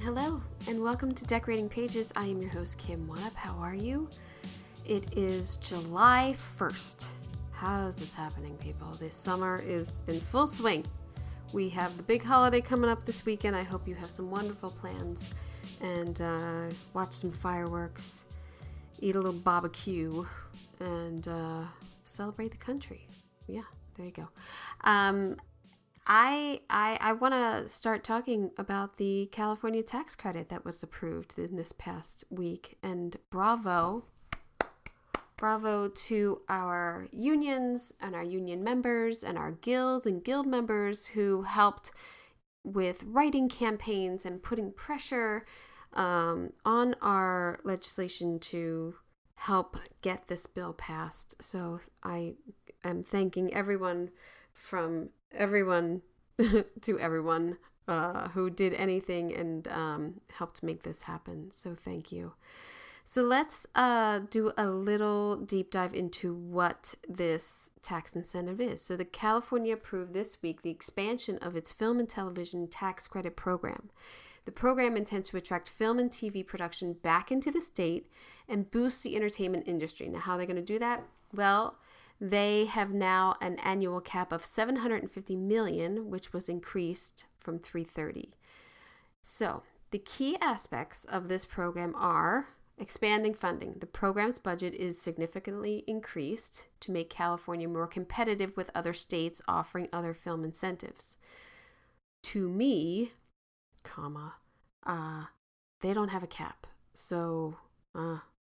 Hello, and welcome to Decorating Pages. I am your host, Kim Webb. How are you? It is July 1st. How is this happening, people? This summer is in full swing. We have the big holiday coming up this weekend. I hope you have some wonderful plans and watch some fireworks, eat a little barbecue, and celebrate the country. Yeah, there you go. I want to start talking about the California tax credit that was approved in this past week, and bravo to our unions and our union members and our guilds and guild members who helped with writing campaigns and putting pressure on our legislation to help get this bill passed. So I am thanking everyone to everyone who did anything and helped make this happen. So thank you. So let's do a little deep dive into what this tax incentive is. So the California approved this week the expansion of its film and television tax credit program. The program intends to attract film and TV production back into the state and boost the entertainment industry. Now, how are they going to do that? Well, they have now an annual cap of $750 million, which was increased from $330. So the key aspects of this program are expanding funding. The program's budget is significantly increased to make California more competitive with other states offering other film incentives. To me, they don't have a cap. So,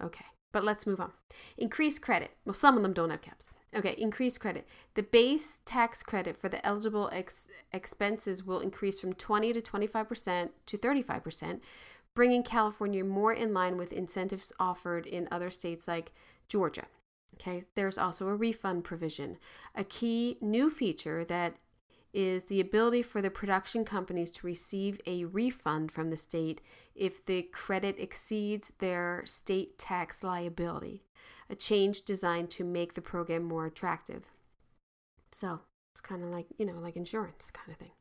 okay. But let's move on. Increased credit. Well, some of them don't have caps. Okay, increased credit. The base tax credit for the eligible expenses will increase from 20 to 25% to 35%, bringing California more in line with incentives offered in other states like Georgia. Okay, there's also a refund provision. A key new feature that is the ability for the production companies to receive a refund from the state if the credit exceeds their state tax liability, a change designed to make the program more attractive. So it's kind of like, like insurance kind of thing.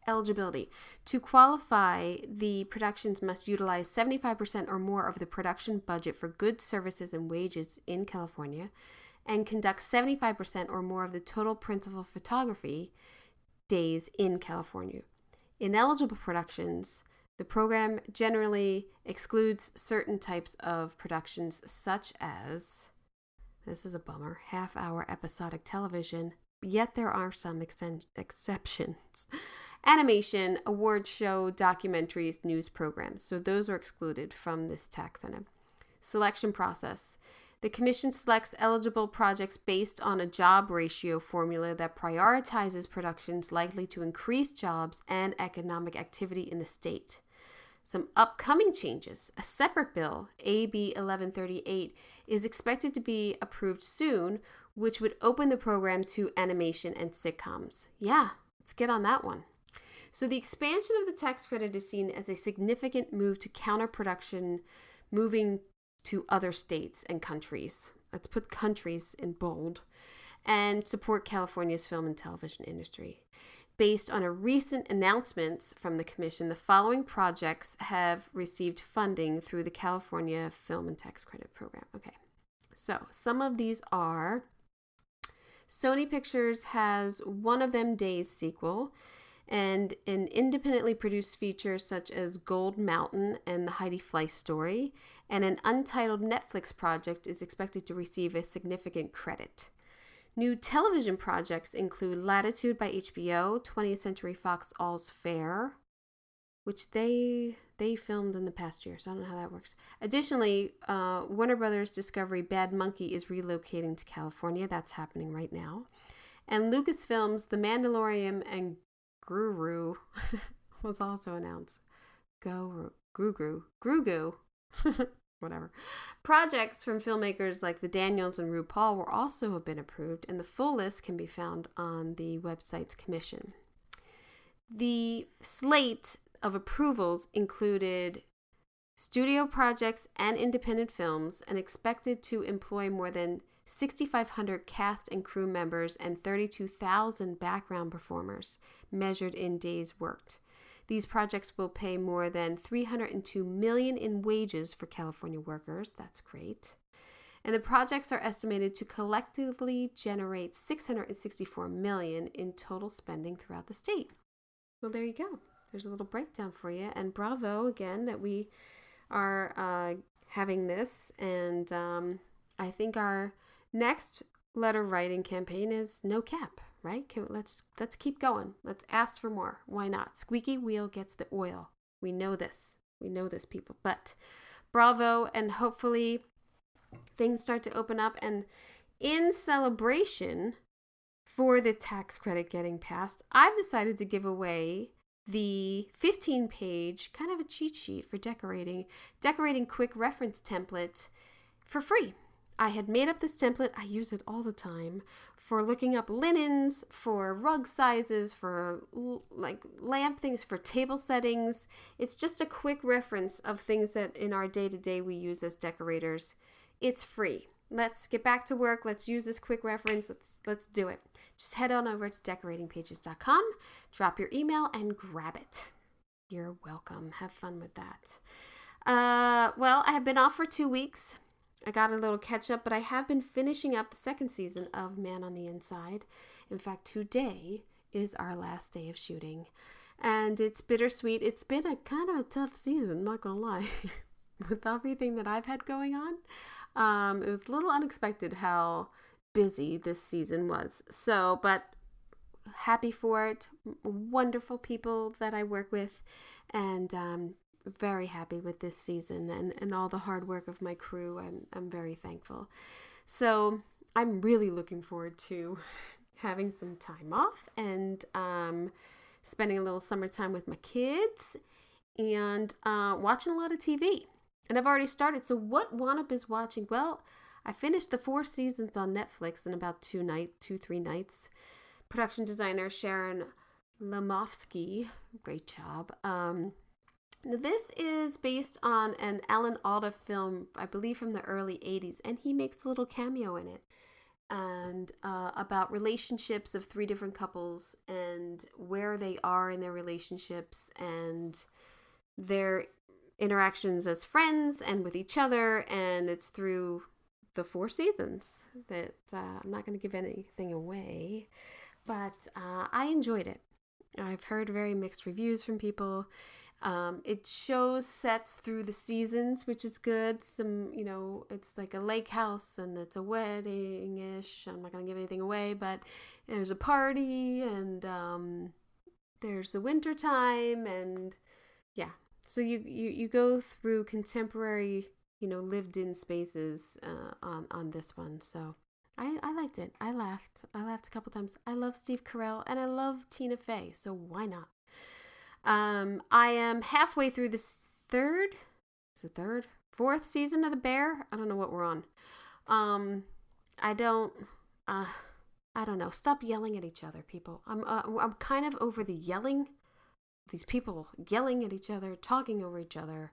Eligibility. To qualify, the productions must utilize 75% or more of the production budget for goods, services, and wages in California and conduct 75% or more of the total principal photography days in California. Ineligible productions, the program generally excludes certain types of productions such as, this is a bummer, half-hour episodic television, yet there are some exceptions. Animation, award show, documentaries, news programs. So those are excluded from this tax incentive. Selection process. The commission selects eligible projects based on a job ratio formula that prioritizes productions likely to increase jobs and economic activity in the state. Some upcoming changes. A separate bill, AB 1138, is expected to be approved soon, which would open the program to animation and sitcoms. Yeah, let's get on that one. So the expansion of the tax credit is seen as a significant move to counter production moving to other states and countries. Let's put countries in bold, and support California's film and television industry. Based on a recent announcements from the commission, the following projects have received funding through the California Film and Tax Credit Program. Okay, so some of these are Sony Pictures has One of Them Days sequel, and an independently produced feature such as Gold Mountain and the Heidi Fleiss story, and an untitled Netflix project is expected to receive a significant credit. New television projects include Latitude by HBO, 20th Century Fox All's Fair, which they filmed in the past year, so I don't know how that works. Additionally, Warner Brothers Discovery Bad Monkey is relocating to California. That's happening right now. And Lucasfilm's The Mandalorian and Guru was also announced. Grogu. Whatever. Projects from filmmakers like the Daniels and RuPaul will also have been approved, and the full list can be found on the website's commission. The slate of approvals included studio projects and independent films, and expected to employ more than 6,500 cast and crew members and 32,000 background performers, measured in days worked. These projects will pay more than $302 million in wages for California workers. That's great. And the projects are estimated to collectively generate $664 million in total spending throughout the state. Well, there you go. There's a little breakdown for you. And bravo again that we are having this. And I think our next letter writing campaign is no cap, right? Let's keep going. Let's ask for more. Why not? Squeaky wheel gets the oil. We know this. We know this, people. But bravo, and hopefully things start to open up. And in celebration for the tax credit getting passed, I've decided to give away the 15-page kind of a cheat sheet for decorating quick reference template for free. I had made up this template. I use it all the time for looking up linens, for rug sizes, for like lamp things, for table settings. It's just a quick reference of things that in our day-to-day we use as decorators. It's free. Let's get back to work. Let's use this quick reference. Let's do it. Just head on over to decoratingpages.com, drop your email, and grab it. You're welcome. Have fun with that. Well, I have been off for 2 weeks. I got a little catch up, but I have been finishing up the second season of Man on the Inside. In fact, today is our last day of shooting, and it's bittersweet. It's been a kind of a tough season, not gonna lie, with everything that I've had going on. It was a little unexpected how busy this season was. So, but happy for it. Wonderful people that I work with, and very happy with this season and all the hard work of my crew. I'm very thankful. So I'm really looking forward to having some time off and spending a little summertime with my kids and watching a lot of TV. And I've already started. So what Wannup is watching? Well, I finished the 4 seasons on Netflix in about 3 nights. Production designer Sharon Lamofsky, great job. This is based on an Alan Alda film, I believe from the early 80s, and he makes a little cameo in it. And about relationships of 3 different couples and where they are in their relationships and their interactions as friends and with each other. And it's through the 4 seasons that I'm not going to give anything away, but I enjoyed it. I've heard very mixed reviews from people. It shows sets through the seasons, which is good. Some, it's like a lake house and it's a wedding-ish. I'm not going to give anything away, but there's a party and there's the winter time and yeah. So you go through contemporary, lived-in spaces on this one. So I liked it. I laughed a couple times. I love Steve Carell and I love Tina Fey. So why not? I am halfway through the 4th season of The Bear. I don't know what we're on. I don't know. Stop yelling at each other, people. I'm kind of over the yelling. These people yelling at each other, talking over each other.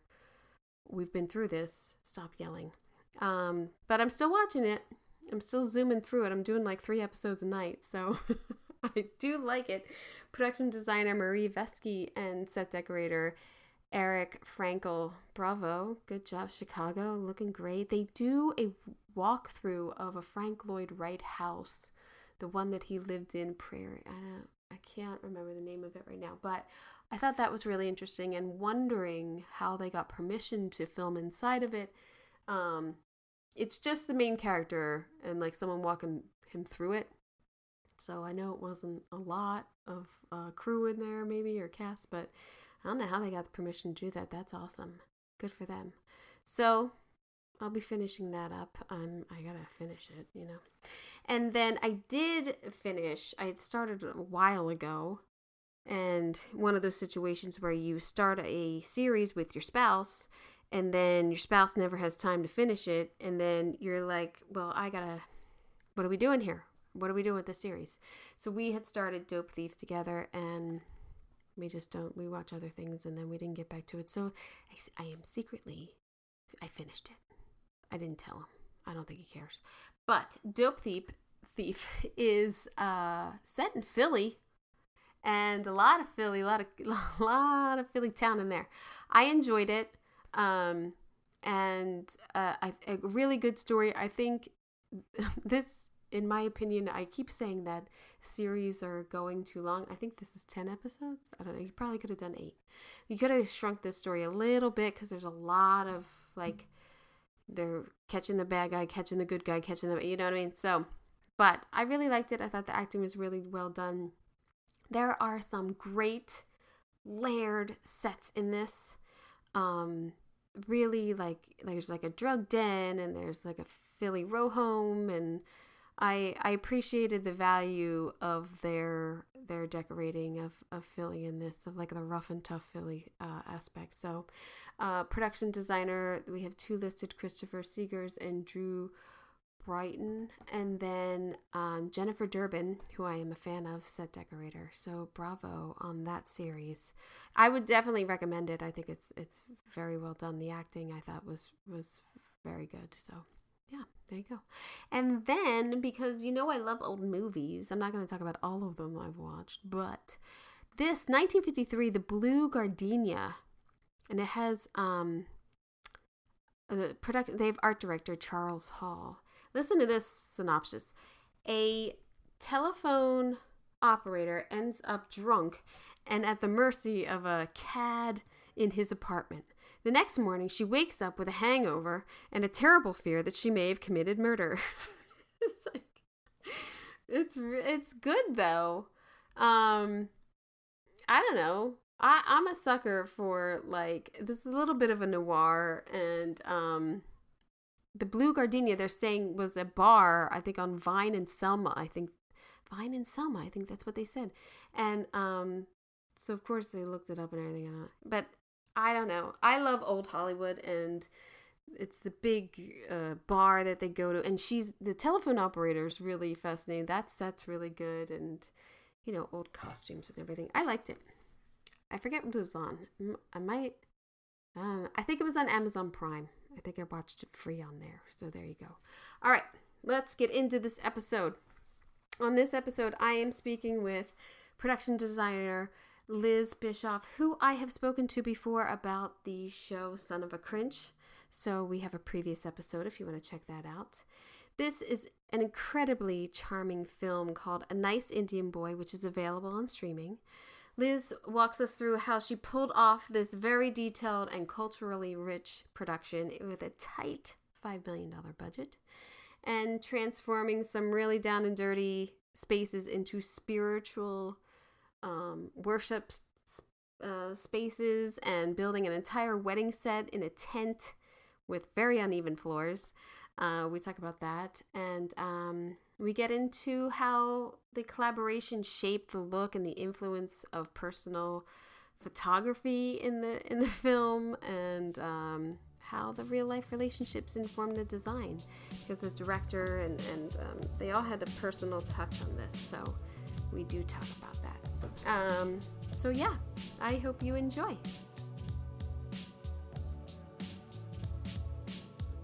We've been through this. Stop yelling. But I'm still watching it. I'm still zooming through it. I'm doing like 3 episodes a night, so I do like it. Production designer Marie Vesky and set decorator Eric Frankel. Bravo. Good job, Chicago. Looking great. They do a walkthrough of a Frank Lloyd Wright house, the one that he lived in Prairie. I can't remember the name of it right now, but I thought that was really interesting and wondering how they got permission to film inside of it. It's just the main character and like someone walking him through it. So I know it wasn't a lot of crew in there maybe or cast, but I don't know how they got the permission to do that. That's awesome. Good for them. So I'll be finishing that up. I gotta finish it, And then I did finish. I had started a while ago. And one of those situations where you start a series with your spouse and then your spouse never has time to finish it. And then you're like, well, what are we doing here? What are we doing with this series? So we had started Dope Thief together and we watch other things and then we didn't get back to it. So I finished it. I didn't tell him. I don't think he cares. But Dope Thief is set in Philly. and a lot of Philly, a lot of Philly town in there. I enjoyed it, um, and a really good story. I think this, in my opinion, I keep saying that series are going too long. I think this is 10 episodes. I don't know. You probably could have done 8. You could have shrunk this story a little bit because there's a lot of like they're catching the bad guy, catching the good guy, catching the, you know what I mean? So, but I really liked it. I thought the acting was really well done. There are some great layered sets in this. Really like there's like a drug den and there's like a Philly row home, and I appreciated the value of their decorating of Philly in this, of like the rough and tough Philly aspect. So production designer, we have 2 listed, Christopher Seegers and Drew Brighton, and then Jennifer Durbin, who I am a fan of, set decorator. So bravo on that series. I would definitely recommend it. I think it's very well done. The acting I thought was very good. So yeah, there you go. And then, because you know I love old movies, I'm not going to talk about all of them I've watched, but this 1953, The Blue Gardenia, and it has they have art director Charles Hall. Listen to this synopsis. A telephone operator ends up drunk and at the mercy of a cad in his apartment. The next morning, she wakes up with a hangover and a terrible fear that she may have committed murder. It's like, it's good though. I don't know. I'm a sucker for like this, a little bit of a noir, and the Blue Gardenia, they're saying, was a bar, I think, on Vine and Selma. I think that's what they said. And so of course they looked it up and everything. But I don't know. I love old Hollywood, and it's the big bar that they go to. And the telephone operator is really fascinating. That set's really good, and you know, old costumes and everything. I liked it. I forget what it was on. I think it was on Amazon Prime. I think I watched it free on there. So there you go. All right, let's get into this episode. On this episode, I am speaking with production designer Liz Bischof, who I have spoken to before about the show Son of a Cringe. So we have a previous episode if you want to check that out. This is an incredibly charming film called A Nice Indian Boy, which is available on streaming. Liz walks us through how she pulled off this very detailed and culturally rich production with a tight $5 million budget, and transforming some really down and dirty spaces into spiritual worship spaces, and building an entire wedding set in a tent with very uneven floors. We talk about that, and we get into how the collaboration shaped the look and the influence of personal photography in the film, and how the real life relationships informed the design. Because the director and they all had a personal touch on this, so we do talk about that. So yeah, I hope you enjoy.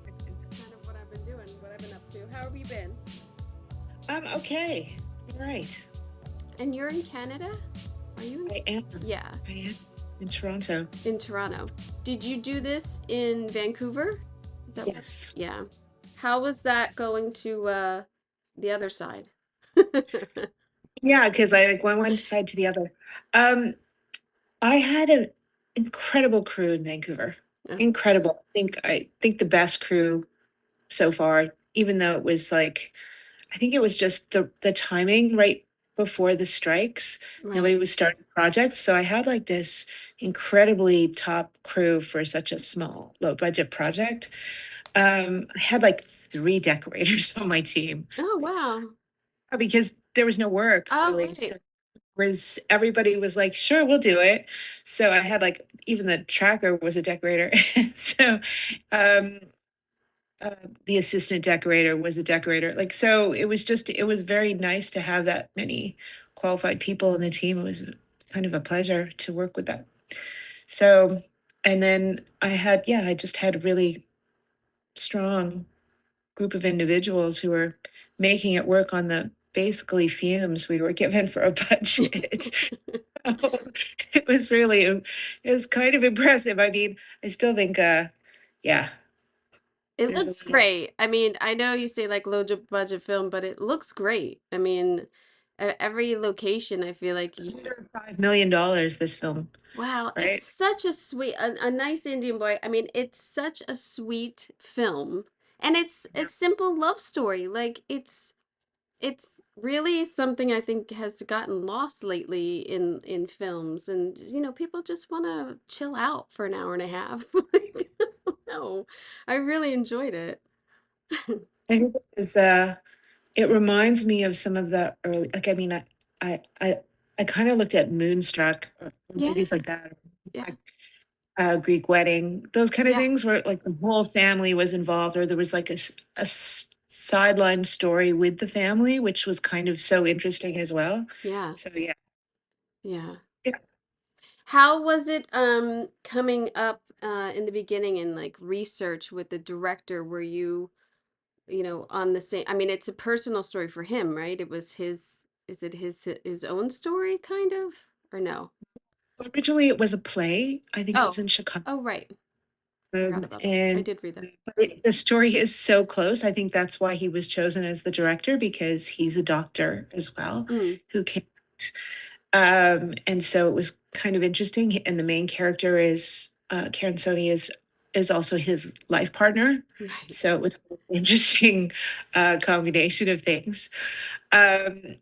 Kind of what I've been doing, what I've been up to. How have you been? Okay. All right. And you're in Canada? Are you? I am. Yeah. I am in Toronto. In Toronto. Did you do this in Vancouver? Is that Yes. Yeah. How was that going to the other side? Yeah, because I like went one side to the other. Um, I had an incredible crew in Vancouver. Oh, Incredible. I think the best crew so far, even though it was like I think it was just the timing right before the strikes. right. Nobody was starting projects. So I had like this incredibly top crew for such a small, low budget project. I had like 3 decorators on my team Oh, wow. because there was no work Oh, really. So right. was everybody was like, sure, we'll do it. So I had like even the tracker was a decorator. So um uh, the assistant decorator was a decorator. Like, so it was very nice to have that many qualified people in the team. It was kind of a pleasure to work with them. So, and then I just had a really strong group of individuals who were making it work on the basically fumes we were given for a budget. It was really, it was kind of impressive. I mean, I still think, yeah, It there's a looks little great. I mean, I know you say like budget film, but it looks great. I mean, every location, I feel like you, $5 million, this film, wow, it's right? such a sweet, a nice Indian boy. I mean, it's such a sweet film, and Yeah. it's simple love story. Like it's really something I think has gotten lost lately in films, and people just want to chill out for an hour and a half. Like, no, I really enjoyed it. I think it reminds me of some of the early, like, I mean, I, I, I kind of looked at Moonstruck, or Yeah, movies like that, yeah, like, Greek Wedding, those kind of yeah, things where like the whole family was involved, or there was like sideline story with the family, which was kind of so interesting as well. yeah, So yeah, yeah. yeah. How was it coming up in the beginning in like research with the director? Were you on the same, I mean, it's a personal story for him, right? It was his, is it his own story kind of, or no? Originally, it was a play. I think it was Oh, in Chicago. oh, right. Forgot about that. I And did read that. the story is so close. I think that's why he was chosen as the director, because he's a doctor as well Mm, who can. And so it was kind of interesting. And the main character is Karen Sony is also his life partner. right. So it was an interesting combination of things. Um,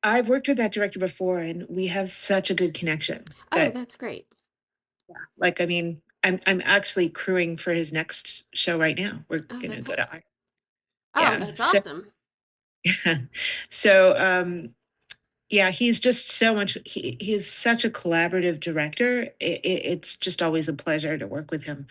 I've worked with that director before, and we have such a good connection Oh, that, that's great. like, I mean, I'm actually crewing for his next show right now. We're Oh, gonna that's go to awesome. Oh, yeah. that's So awesome. so yeah, he's just so much, he's such a collaborative director. It's just always a pleasure to work with him.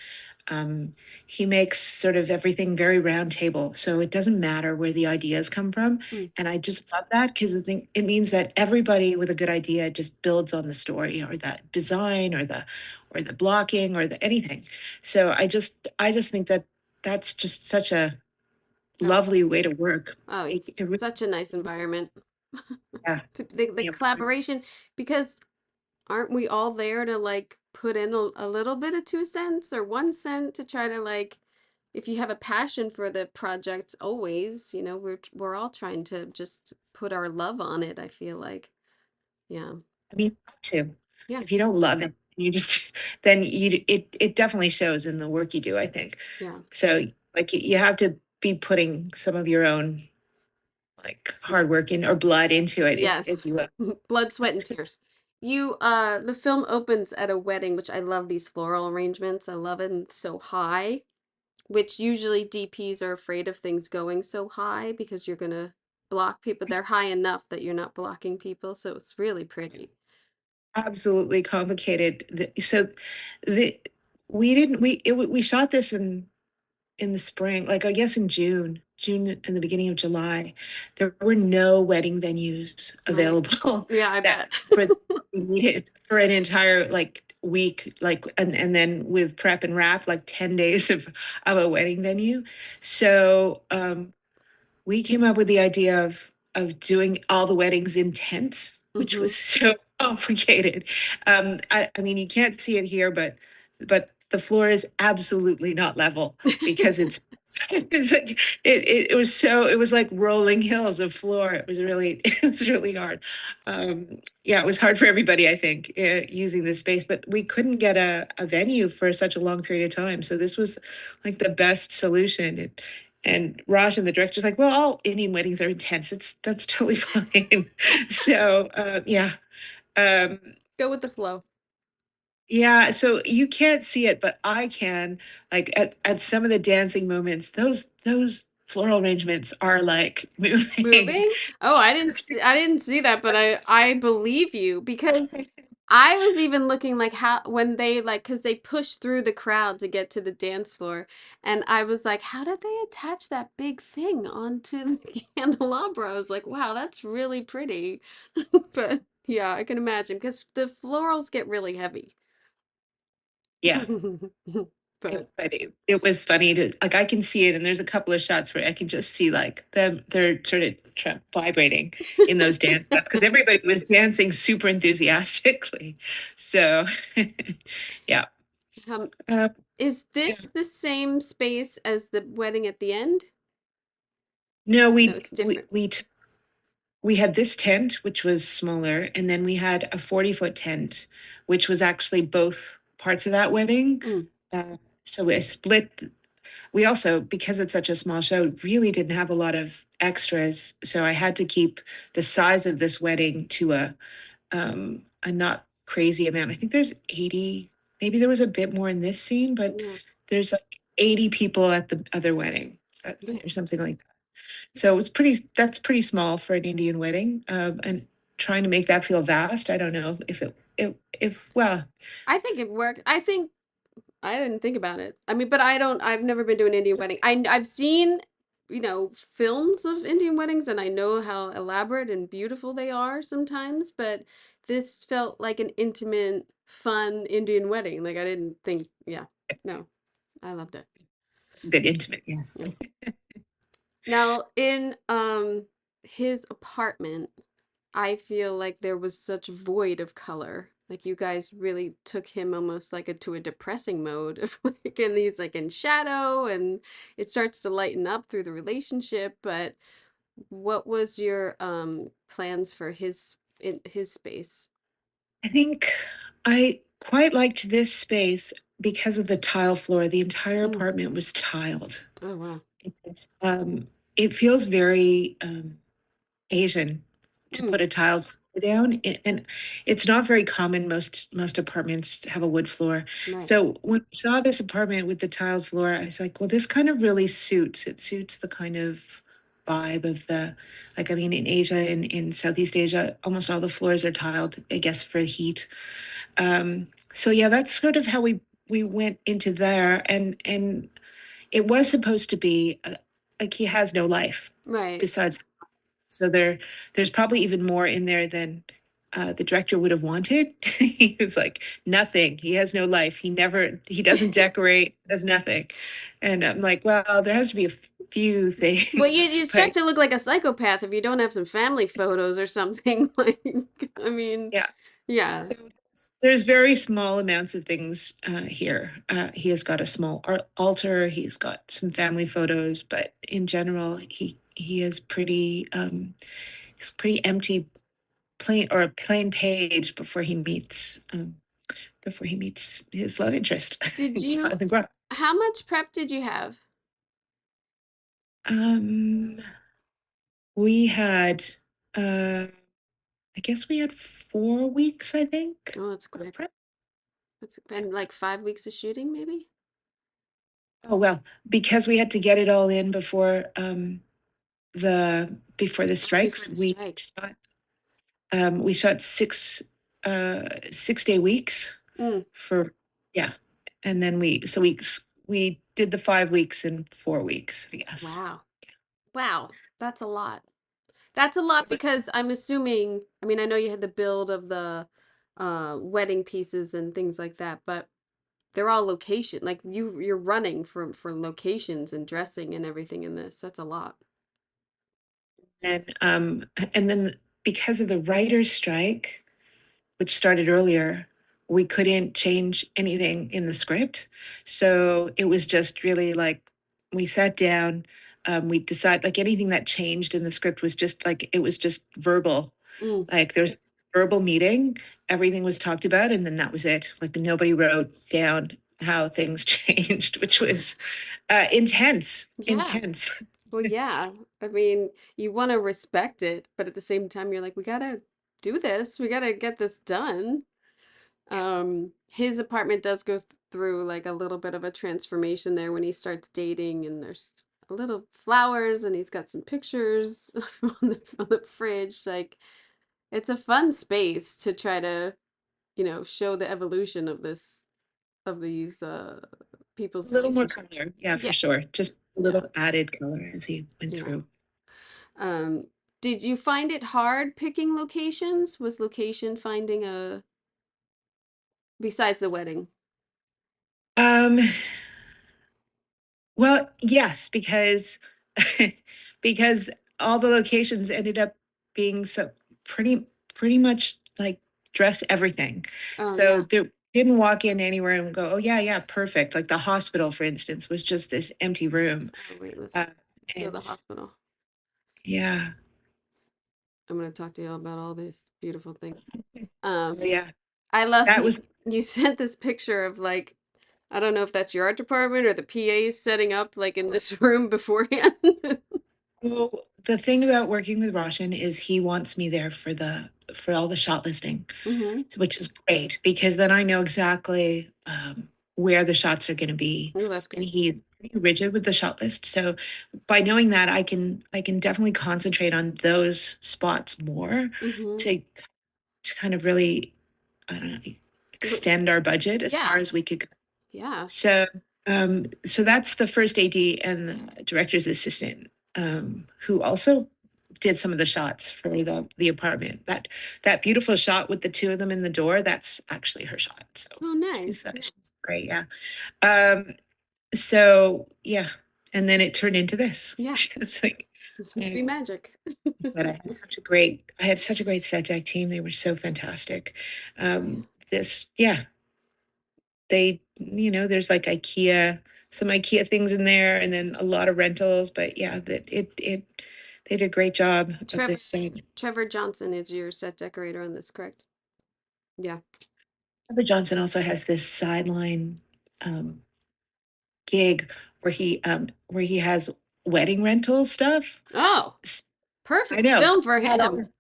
Um, he makes sort of everything very round table, so it doesn't matter where the ideas come from. Mm, And I just love that, because I think it means that everybody with a good idea just builds on the story, or the design, or the blocking, or the anything. So I just think that that's just such a oh, lovely way to work. oh, it's It really, such a nice environment. yeah. The collaboration, because aren't we all there to like put in a little bit of 2 cents or 1 cent to try to like, if you have a passion for the project, always, we're all trying to just put our love on it, I feel like. Yeah. I mean, too. Yeah. If you don't love it, you just then it definitely shows in the work you do, I think. Yeah. So like you have to be putting some of your own like hard work in, or blood into it, if Yes. you will. Blood, sweat, and tears. The film opens at a wedding, which I love these floral arrangements. I love it, and it's so high, which usually DPs are afraid of things going so high because you're gonna block people. They're high enough that you're not blocking people, so it's really pretty. Absolutely complicated. So the we didn't we shot this in the spring, like I guess in June and the beginning of July. There were no wedding venues Right. available Yeah, I that bet. for we needed for an entire like week, like, and then with prep and wrap, like 10 days of a wedding venue. So we came up with the idea of doing all the weddings in tents, which Hmm. was so complicated. I mean, you can't see it here, but the floor is absolutely not level, because it's it's like it was so, it was like rolling hills of floor. It was really it was really hard. Yeah, it was hard for everybody, I think, using this space, but we couldn't get a venue for such a long period of time. So this was like the best solution. And Raj and the director's like, well, all Indian weddings are intense. That's totally fine. So yeah. Um, Go with the flow. yeah, so you can't see it, but I can. Like at some of the dancing moments, those floral arrangements are like moving. Moving? Oh, I didn't see that, but I believe you because I was even looking like how when they like cuz they push through the crowd to get to the dance floor, and I was like, how did they attach that big thing onto the candelabra? I was like, wow, that's really pretty. But yeah, I can imagine because the florals get really heavy. Yeah. But It was funny to like I can see it, and there's a couple of shots where I can just see like them they're sort of vibrating in those dance shots because everybody was dancing super enthusiastically. So yeah. um, Uh, is yeah. this the same space as the wedding at the end? No, No, it's different. we had this tent, which was smaller, and then we had a 40-foot tent, which was actually both parts of that wedding. Mm, Uh, so we split. We also, because it's such a small show, really didn't have a lot of extras. So I had to keep the size of this wedding to a not crazy amount. I think there's 80, maybe there was a bit more in this scene, but yeah, there's like 80 people at the other wedding yeah. or something like that. So it's that's pretty small for an Indian wedding. And trying to make that feel vast, I don't know well, I think it worked. I think I didn't think about it. I mean, but I've never been to an Indian wedding. I've seen, films of Indian weddings, and I know how elaborate and beautiful they are sometimes, but this felt like an intimate, fun Indian wedding. Like I didn't think, yeah. No. I loved it. it's a bit intimate, yes. Yeah. Now, in his apartment, I feel like there was such void of color. Like you guys really took him almost like to a depressing mode of like, and he's like in shadow, and it starts to lighten up through the relationship. But what was your plans for his space? I think I quite liked this space because of the tile floor. The entire Mm. apartment was tiled. Oh wow. Um, it feels very Asian to Mm. put a tile floor down, and it's not very common. Most apartments have a wood floor. Right. So when I saw this apartment with the tiled floor, I was like, well, this kind of really suits. It suits the kind of vibe of the like I mean in Asia in Southeast Asia, almost all the floors are tiled, I guess for heat. So yeah, that's sort of how we went into there, and it was supposed to be like he has no life Right. besides. So there's probably even more in there than the director would have wanted. He was like nothing. He has no life. He doesn't decorate. Does nothing. And I'm like, well, there has to be a few Well, you things, you start but to look like a psychopath if you don't have some family photos or something. Like, I mean, yeah. yeah. So there's very small amounts of things here. He has got a small altar. He's got some family photos, but in general, he is pretty he's pretty empty, plain or a plain page before he meets his love interest, Did you, Jonathan Groff. how much prep did you have? Um, we had I guess we had 4 weeks, I think, Oh, that's of quick. prep. That's been like 5 weeks of shooting, maybe? Oh well, because we had to get it all in before the Oh, before strikes, the strike. we shot 6 day weeks Mm, for yeah. And then we did the 5 weeks in 4 weeks, I guess. wow. Wow. That's a lot. That's a lot because I'm assuming, I mean, I know you had the build of the wedding pieces and things like that, but they're all location. Like you're running for locations and dressing and everything in this. That's a lot. And and then because of the writer's strike, which started earlier, we couldn't change anything in the script. So it was just really like we sat down, we decided like anything that changed in the script was just like it was just verbal. Mm, Like there's verbal meeting, everything was talked about, and then that was it. Like nobody wrote down how things changed, which was intense, yeah. intense. Well, yeah. I mean, you want to respect it, but at the same time, you're like, we gotta do this. We gotta get this done. His apartment does go through like a little bit of a transformation there when he starts dating, and there's a little flowers, and he's got some pictures on the fridge. Like, it's a fun space to try to, show the evolution of these A people's little more relationship. color, yeah, for Yeah, sure. Just a yeah, little added color as he went yeah. through. Um, did you find it hard picking locations? Was location finding besides the wedding? Um, Well, yes, because because all the locations ended up being so pretty much like dress everything. Oh So yeah. there didn't walk in anywhere and go, oh yeah, yeah, perfect. Like the hospital, for instance, was just this empty room. Oh wait, Uh, let's go to the and hospital. yeah, I'm gonna talk to you about all these beautiful things. oh, Um, yeah, I love that you. was You sent this picture of like I don't know if that's your art department or the PAs setting up like in this room beforehand. well, the thing about working with Roshan is he wants me there for all the shot listing, Mm-hmm. which is great because then I know exactly where the shots are going to be, Oh, that's and great. he's pretty rigid with the shot list. So by knowing that, I can definitely concentrate on those spots more Mm-hmm. to kind of really, I don't know, But extend our budget as far yeah, as we could go. yeah. So that's the first AD and the director's assistant, who also did some of the shots for the apartment. That beautiful shot with the two of them in the door, that's actually her shot. So Oh, nice. she's great, yeah. Um, so yeah, and then it turned into this. Yeah, It's like it's I movie magic. said, I had such a great set deck team. They were so fantastic. This, yeah, there's like some IKEA things in there, and then a lot of rentals. But yeah, they did a great job of Trevor this scene. Trevor Johnson is your set decorator on this, correct? Yeah. Robert Johnson also has this sideline um, gig where he has wedding rental stuff. Oh, S- I perfect know. So film for he had all him. this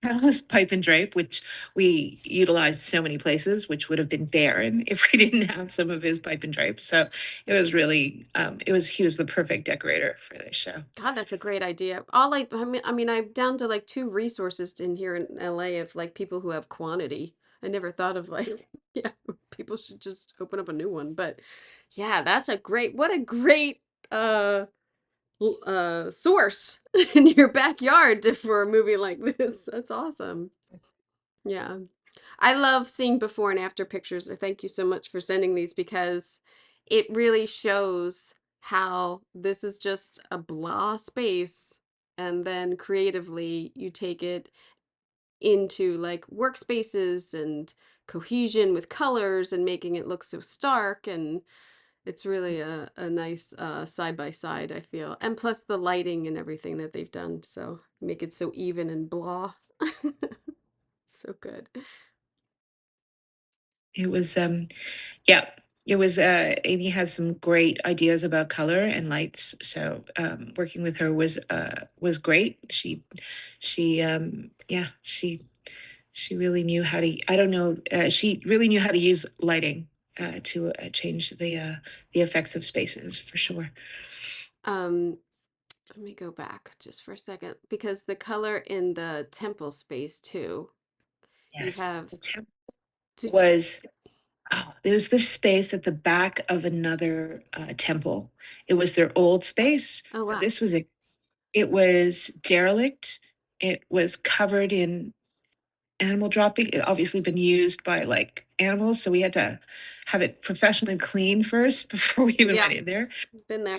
had all this pipe and drape, which we utilized so many places, which would have been barren if we didn't have some of his pipe and drape. So it was really, he was the perfect decorator for this show. God, that's a great idea. All like I mean, I'm down to like two resources in here in LA of like people who have quantity. I never thought of like, yeah, people should just open up a new one. But yeah, that's a great, what a great uh source in your backyard for a movie like this. That's awesome. Yeah. I love seeing before and after pictures. Thank you so much for sending these because it really shows how this is just a blah space and then creatively you take it into like workspaces and cohesion with colors and making it look so stark, and it's really a nice side by side, I feel. And plus the lighting and everything that they've done. So make it so even and blah. So good. It was, yeah, it was, Amy has some great ideas about color and lights. So, working with her was great. She really knew how to, I don't know, she really knew how to use lighting, to change the effects of spaces for sure. Um, Let me go back just for a second because the color in the temple space too, you Yes. have The temp to, was, oh, there was this space at the back of another temple. It was their old space. oh Now, wow. it was derelict. It was covered in animal dropping. It obviously been used by like animals, so we had to have it professionally cleaned first before we even Yeah, went in there. been there.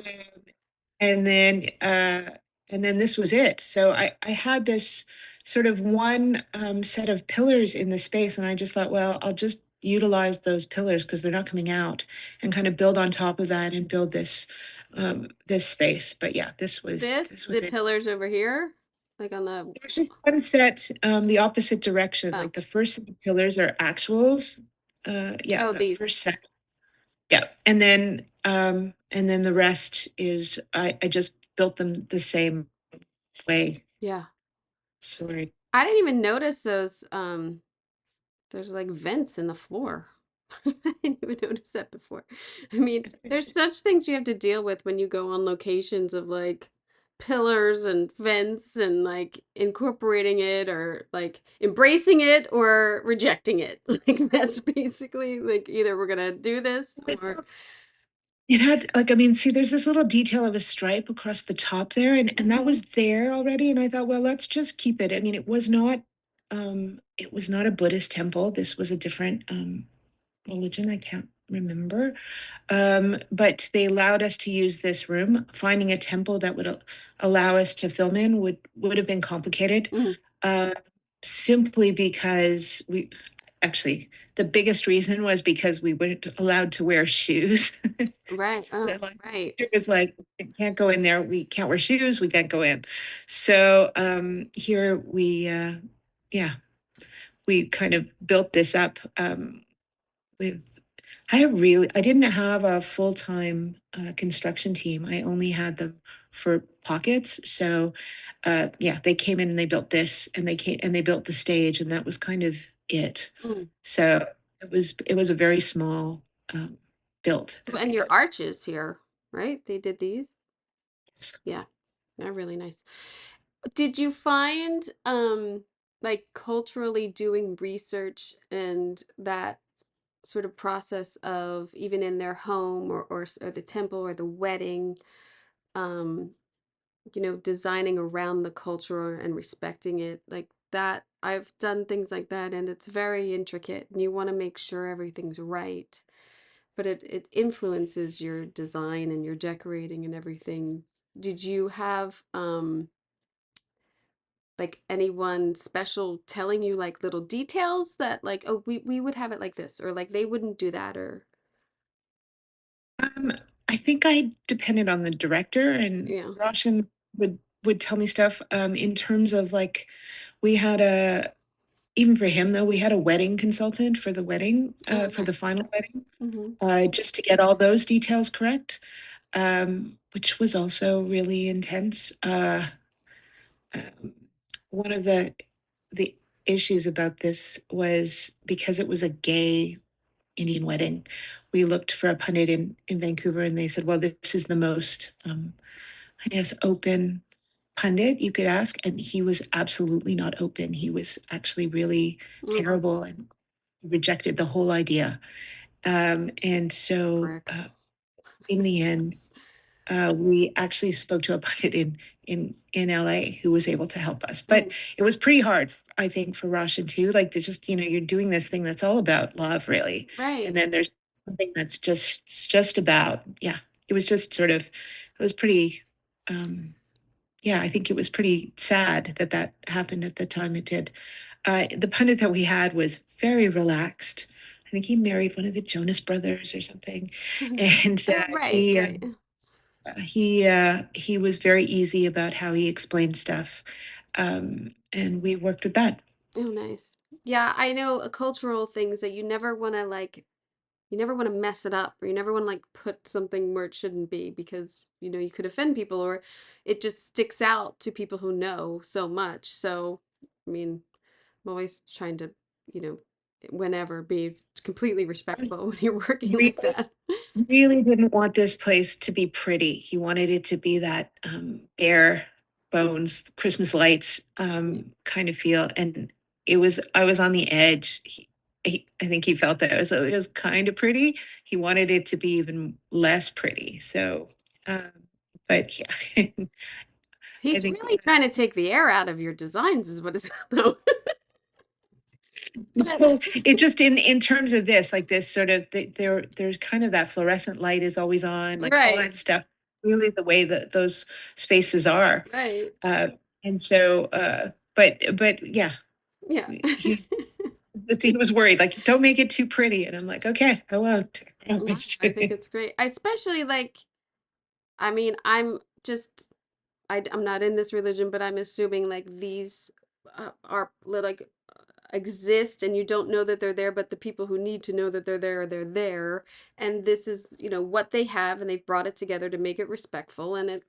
Um, and then this was it. So I had this sort of one set of pillars in the space, and I just thought, well, I'll just utilize those pillars because they're not coming out, and kind of build on top of that and build this space. But yeah, This, this the was it. pillars over here, like on the, There's just one set, the opposite direction. oh, Like the first set of pillars are actuals. Yeah, oh, the these. first set. Yeah, and then the rest is I just built them the same way. Yeah. Sorry. I didn't even notice those, there's like vents in the floor. I didn't even notice that before. I mean, there's such things you have to deal with when you go on locations of like pillars and vents and like incorporating it or like embracing it or rejecting it. Like that's basically like either we're gonna do this or It had like, I mean, see, there's this little detail of a stripe across the top there, and that Mhm. was there already. And I thought, well, let's just keep it. I mean, it was not a Buddhist temple. This was a different religion. I can't remember. But they allowed us to use this room. Finding a temple that would allow us to film in would have been complicated, Mm, uh, simply because we actually the biggest reason was because we weren't allowed to wear shoes. right. The Oh, line right. manager was like, "We can't go in there. We can't wear shoes. We can't go in." So here yeah, we kind of built this up with I didn't have a full-time construction team. I only had them for pockets. So yeah, they came in and they built this and they built the stage and that was kind of it. Mm. So it was a very small build that And they your did. arches here, right? They did these. Yeah, they're really nice. Did you find like culturally doing research and that sort of process of even in their home or the temple or the wedding, um designing around the culture and respecting it like that? I've done things like that and it's very intricate and you want to make sure everything's right, but it influences your design and your decorating and everything. Did you have like anyone special telling you like little details that like, oh, we would have it like this, or like they wouldn't do that, or Um, I think I depended on the director, and yeah. Roshan would tell me stuff in terms of like we had a even for him though we had a wedding consultant for the wedding Oh, for the nice. final wedding Mm-hmm. just to get all those details correct, which was also really intense. Um, one of the issues about this was because it was a gay Indian wedding. We looked for a pundit in Vancouver, and they said, "Well, this is the most, I guess, open pundit you could ask." And he was absolutely not open. He was actually really Oh, terrible and rejected the whole idea. And so, prick. in the end, we actually spoke to a pundit in LA who was able to help us. But Mm, it was pretty hard, I think, for Roshan too. Like they're just, you're doing this thing that's all about love, really. And right. then there's something that's just about, yeah, it was just sort of, it was pretty, yeah, I think it was pretty sad that that happened at the time it did. The pundit that we had was very relaxed. I think he married one of the Jonas brothers or something. Oh, nice. And Oh, right, right. he was very easy about how he explained stuff, and we worked with that. Oh, nice. Yeah, I know cultural things that you never want to mess it up, or you never want to like put something where it shouldn't be because you could offend people, or it just sticks out to people who know so much. So, I mean, I'm always trying to, you know, whenever be completely respectful when you're working like Really, that. really didn't want this place to be pretty. He wanted it to be that bare bones, Christmas lights Yeah. kind of feel, and I was on the edge. I think he felt that it was kind of pretty. He wanted it to be even less pretty. So, um, but yeah, I He's think really trying to take the air out of your designs, is what it's though. so it just in terms of this, like this sort of there's kind of that fluorescent light is always on, like all Right, that stuff. Really, the way that those spaces are, right. uh, and so, but yeah, Yeah. he was worried, like don't make it too pretty, and I'm like, okay, I won't. I No, promise. I think it's great. I especially like, I mean, I'm not in this religion, but I'm assuming like these are like exist and you don't know that they're there, but the people who need to know that they're there. And this is, what they have and they've brought it together to make it respectful. And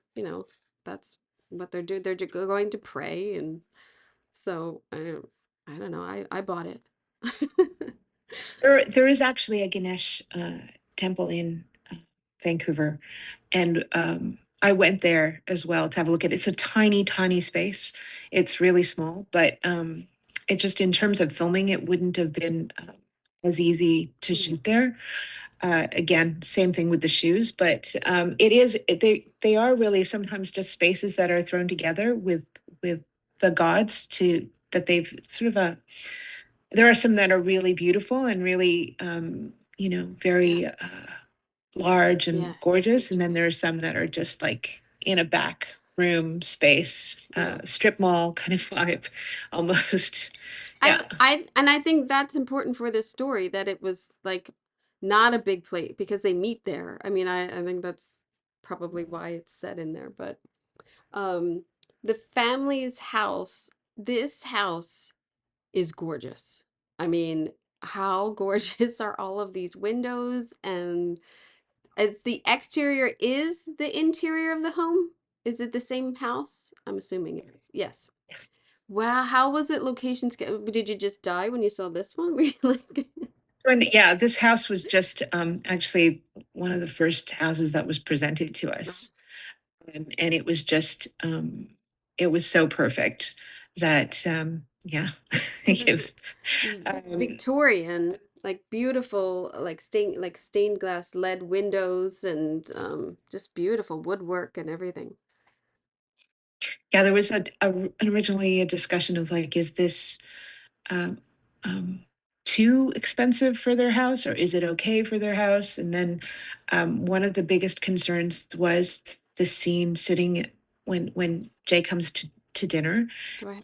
that's what they're doing. They're going to pray. And so I don't know. I bought it. There is actually a Ganesh temple in Vancouver, and I went there as well to have a look at it. It's a tiny, tiny space. It's really small, but it just in terms of filming, it wouldn't have been as easy to Mm, shoot there. Again, same thing with the shoes, but it is they are really sometimes just spaces that are thrown together with the gods to that they've sort of there are some that are really beautiful and really very large Yeah. and gorgeous. And then there are some that are just like in a back room space, Yeah. strip mall kind of vibe almost. Yeah. I think that's important for this story that it was like not a big plate because they meet there. I mean, I think that's probably why it's set in there, but um the family's house, this house is gorgeous. I mean, how gorgeous are all of these windows and the exterior is the interior of the home? Is it the same house? I'm assuming it is. Yes. Yes. Wow, how was it location did you just die when you saw this one? Were you like And yeah, this house was just actually one of the first houses that was presented to us. And it was so perfect that, yeah, because it it's was, um, Victorian, like beautiful, like stained glass lead windows and just beautiful woodwork and everything. yeah, there was originally a discussion of like, is this um, um, too expensive for their house, or is it okay for their house? And then one of the biggest concerns was the scene sitting when Jay comes to dinner, Do I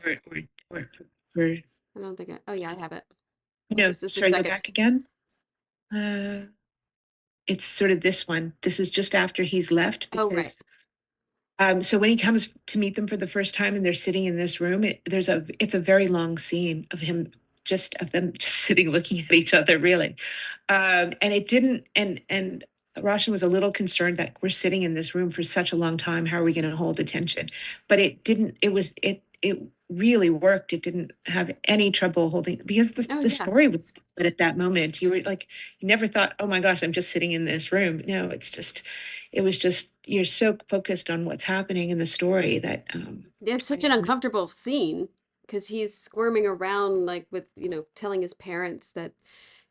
or or I don't think oh yeah, I have it. no, This is the sorry, go second. back again. Uh, it's sort of this one. This is just after he's left Oh right. because so when he comes to meet them for the first time and they're sitting in this room, it's a very long scene of them just sitting looking at each other, really. And it didn't, and Roshan was a little concerned that we're sitting in this room for such a long time. How are we going to hold attention? But it didn't. It really worked. It didn't have any trouble holding because Oh the yeah. story was good at that moment. You were like, you never thought, oh my gosh, I'm just sitting in this room. No, it was just you're so focused on what's happening in the story that It's such an uncomfortable scene because he's squirming around like with, telling his parents that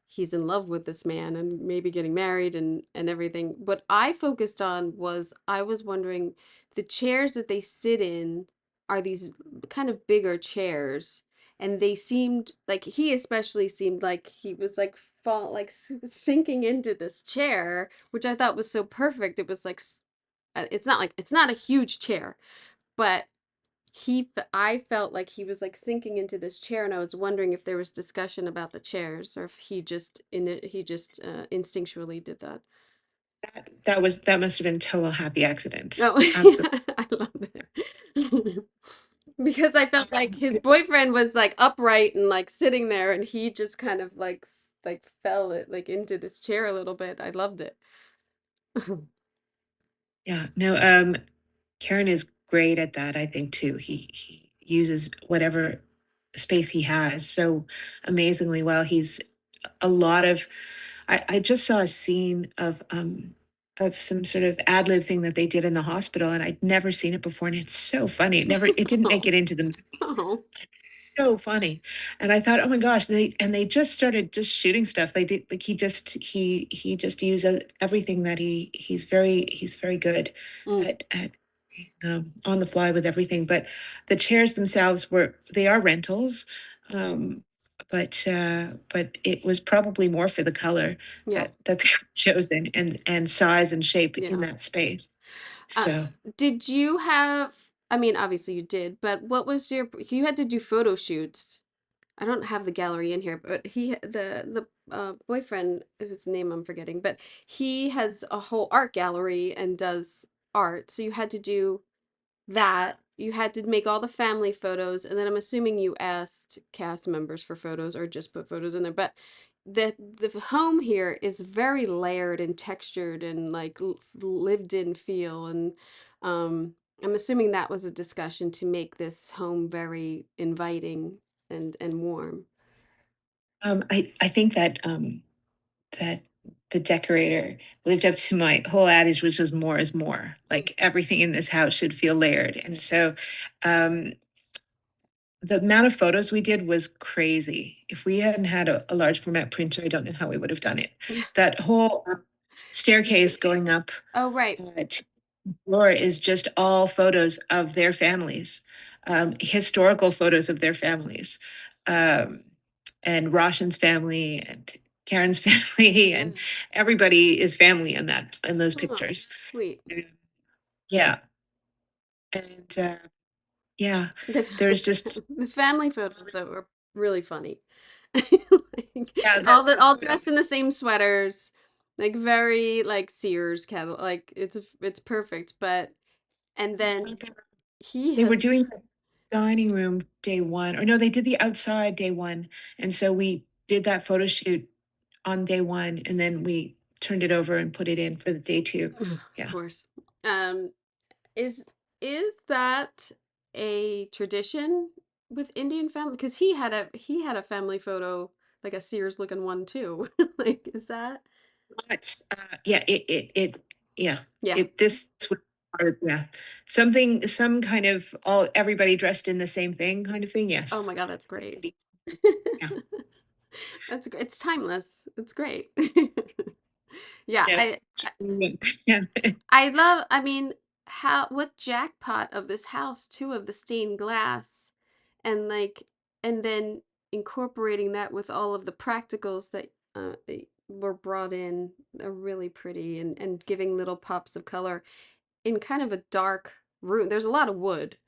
he's in love with this man and maybe getting married and everything. What I focused on was I was wondering the chairs that they sit in are these kind of bigger chairs and they seemed like he especially seemed like he was like sinking into this chair, which I thought was so perfect. It was like it's not a huge chair, but I felt like he was like sinking into this chair and I was wondering if there was discussion about the chairs or if he just instinctually did that. that must have been a total happy accident. No, Absolutely. I loved it. Because I felt like his boyfriend was like upright and like sitting there and he just kind of like fell it like into this chair a little bit. I loved it. Yeah. No. Karen is great at that. I think too. He uses whatever space he has so amazingly well. He's a lot of I just saw a scene of some sort of ad lib thing that they did in the hospital, and I'd never seen it before, and it's so funny. It didn't make Oh, it into the oh, so funny. And I thought, oh my gosh, they just started just shooting stuff. They did like he just used everything that he's very good mm, at on the fly with everything. But the chairs themselves they are rentals. Um, but it was probably more for the color yeah, that they chosen and size and shape in yeah. that space. Uh, So did you have, I mean, obviously you did, but what was you had to do photo shoots. I don't have the gallery in here, but the boyfriend whose name I'm forgetting, but he has a whole art gallery and does art. So you had to do that. You had to make all the family photos, and then I'm assuming you asked cast members for photos or just put photos in there. But the home here is very layered and textured and like lived in feel, and I'm assuming that was a discussion to make this home very inviting and warm. I think that the decorator lived up to my whole adage, which was more is more. Like everything in this house should feel layered. And so um, the amount of photos we did was crazy. If we hadn't had a large format printer, I don't know how we would have done it. That whole staircase going up Oh, right. to the floor is just all photos of their families, historical photos of their families. Um, and Roshan's family and Karen's family, Yeah. and everybody is family in those Oh, pictures. that's sweet. Yeah. And yeah, The, there's just the family photos are really funny. Like, yeah, all dressed in the same sweaters, like very like Sears catalog. Like it's perfect. But and then he they were has. doing the dining room day one, or no, they did the outside day one, and so we did that photo shoot on day one, and then we turned it over and put it in for the day two. Of Yeah. course. Um, is is that a tradition with Indian family? Because he had a family photo, like a Sears looking one too. Like, is that? But yeah, yeah, Yeah. this was part of, yeah, something, some kind of all everybody dressed in the same thing kind of thing. Oh Yes. my God, that's great. Yeah. That's great. It's timeless. It's great. Yeah, Yeah. I Yeah. I love, I mean, how what jackpot of this house too, of the stained glass, and like and then incorporating that with all of the practicals that were brought in are really pretty, and giving little pops of color in kind of a dark room. There's a lot of wood.